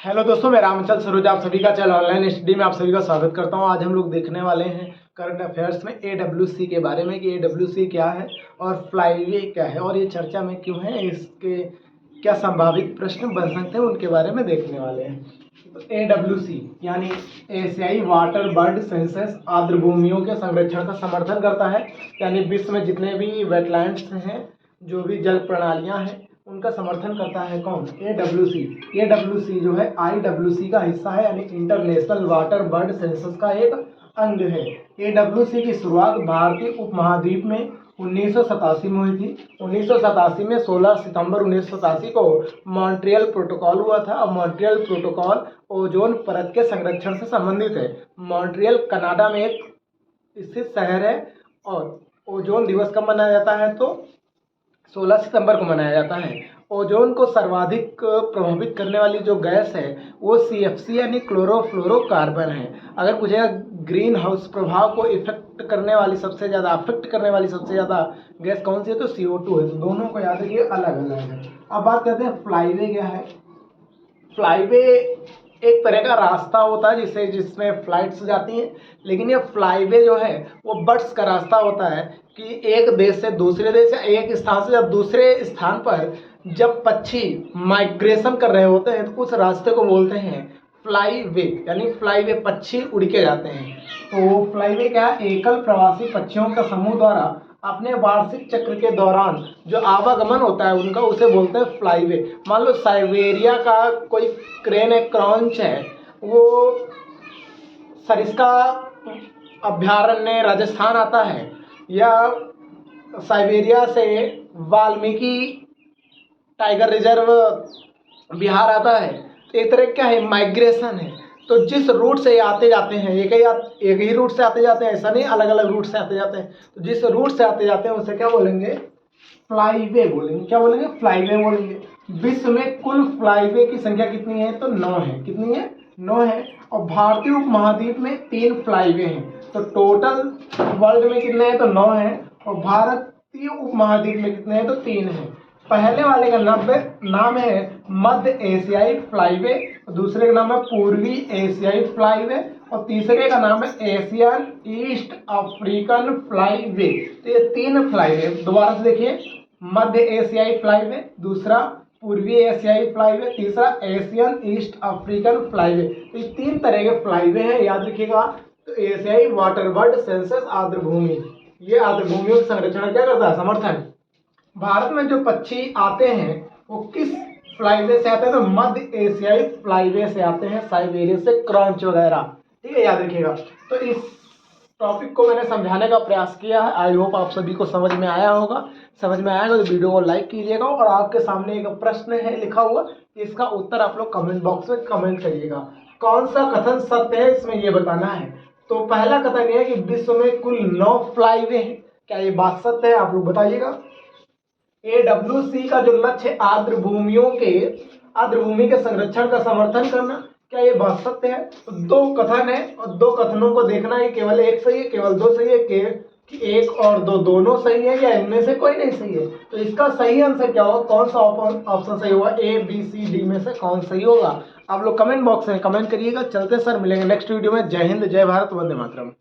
Hello दोस्तों, मैं रामचल सरोज आप सभी का चैनल ऑनलाइन स्टडी में आप सभी का स्वागत करता हूं। आज हम लोग देखने वाले हैं करंट अफेयर्स में AWC के बारे में कि AWC क्या है और फ्लाईवे क्या है और ये चर्चा में क्यों है, इसके क्या संभावित प्रश्न बन सकते हैं उनके बारे में देखने वाले हैं। तो AWC यानी एशियाई वाटर बर्ड सेंसस आर्द्रभूमियों के संरक्षण का समर्थन करता है। यानी विश्व में जितने भी वेटलैंड्स हैं, जो भी जल प्रणालियाँ हैं, उनका समर्थन करता है कौन? AWC। AWC जो है IWC का हिस्सा है, यानी इंटरनेशनल वाटर बर्ड सेंसस का एक अंग है। AWC की शुरुआत भारतीय उपमहाद्वीप में 1987 में हुई थी। 1987 में 16 सितंबर 1987 को मॉन्ट्रियल प्रोटोकॉल हुआ था और मॉन्ट्रियल प्रोटोकॉल ओजोन परत के संरक्षण से संबंधित है। मॉन्ट्रियल कनाडा में एक स्थित शहर है और ओजोन दिवस कब मनाया जाता है? तो 16 सितंबर को मनाया जाता है। ओजोन को सर्वाधिक प्रभावित करने वाली जो गैस है वो CFC यानी क्लोरोफ्लोरोकार्बन है। अगर पूछेगा ग्रीन हाउस प्रभाव को अफेक्ट करने वाली सबसे ज़्यादा गैस कौन सी है, तो CO2 है। तो दोनों को याद रखिए, अलग अलग है। अब बात करते हैं फ्लाईवे क्या है। फ्लाईवे एक तरह का रास्ता होता है जिसमें फ्लाइट्स जाती हैं, लेकिन ये फ्लाईवे जो है वो बर्ड्स का रास्ता होता है कि एक देश से दूसरे देश या एक स्थान से जब दूसरे स्थान पर जब पक्षी माइग्रेशन कर रहे होते हैं तो उस रास्ते को बोलते हैं फ्लाईवे। यानी फ्लाईवे पक्षी उड़ के जाते हैं। तो फ्लाईवे क्या है? एकल प्रवासी पक्षियों का समूह द्वारा अपने वार्षिक चक्र के दौरान जो आवागमन होता है उनका, उसे बोलते हैं फ्लाईवे। मान लो साइबेरिया का कोई क्रेन है, क्रॉन्च है, वो सरिस्का अभयारण्य राजस्थान आता है या साइबेरिया से वाल्मीकि टाइगर रिजर्व बिहार आता है, तो एक तरह क्या है? माइग्रेशन है। तो जिस रूट से आते जाते हैं, एक ही रूट से आते जाते हैं, ऐसा नहीं अलग अलग रूट से आते जाते हैं। तो जिस रूट से आते जाते हैं उसे क्या बोलेंगे? फ्लाईवे बोलेंगे। क्या बोलेंगे? फ्लाईवे बोलेंगे। विश्व में कुल फ्लाईवे की संख्या कितनी है? तो 9 है। कितनी है? 9 है। और भारतीय उपमहाद्वीप में 3 फ्लाईवे हैं। तो टोटल वर्ल्ड में कितने हैं? तो 9 है। और भारतीय उपमहाद्वीप में कितने हैं? तो 3 है। पहले वाले का नाम है मध्य एशियाई फ्लाईवे, दूसरे का नाम है पूर्वी एशियाई फ्लाईवे और तीसरे का नाम है एशियन ईस्ट अफ्रीकन फ्लाईवे। तो ये 3 फ्लाईवे, दोबारा से देखिए, मध्य एशियाई फ्लाईवे, दूसरा पूर्वी एशियाई फ्लाईवे, तीसरा एशियन ईस्ट अफ्रीकन फ्लाईवे। तो ये 3 तरह के फ्लाईवे हैं, याद रखिएगा। तो एशियाई वाटर बर्ड सेंसस आर्द्रभूमि, ये आर्द्रभूमियों के संरक्षण क्या करता है? समर्थन। भारत में जो पक्षी आते हैं वो किस फ्लाईवे से आते हैं? तो मध्य एशियाई फ्लाईवे से आते हैं, साइबेरिया से, क्रॉन्च वगैरह। ठीक है, याद रखिएगा। तो इस टॉपिक को मैंने समझाने का प्रयास किया है। आई होप आप सभी को समझ में आया होगा। समझ में आएगा तो वीडियो को लाइक कीजिएगा और आपके सामने एक प्रश्न है लिखा हुआ, इसका उत्तर आप लोग कमेंट बॉक्स में कमेंट करिएगा। कौन सा कथन सत्य है, इसमें ये बताना है। तो पहला कथन यह है कि विश्व में कुल 9 फ्लाईवे हैं। क्या ये बात सत्य है? आप लोग बताइएगा। AWC का जो लक्ष्य है आर्द्रभूमि के संरक्षण का समर्थन करना, क्या ये बात सत्य है? तो 2 कथन है और 2 कथनों को देखना है, केवल एक सही है, केवल 2 सही है, कि 1 और 2 दोनों सही है या इनमें से कोई नहीं सही है। तो इसका सही आंसर क्या होगा? कौन सा ऑप्शन सही होगा? A, B, C, D में से कौन सही होगा? आप लोग कमेंट बॉक्स में कमेंट करिएगा। चलते सर, मिलेंगे नेक्स्ट वीडियो में। जय हिंद, जय भारत, वंदे मातरम।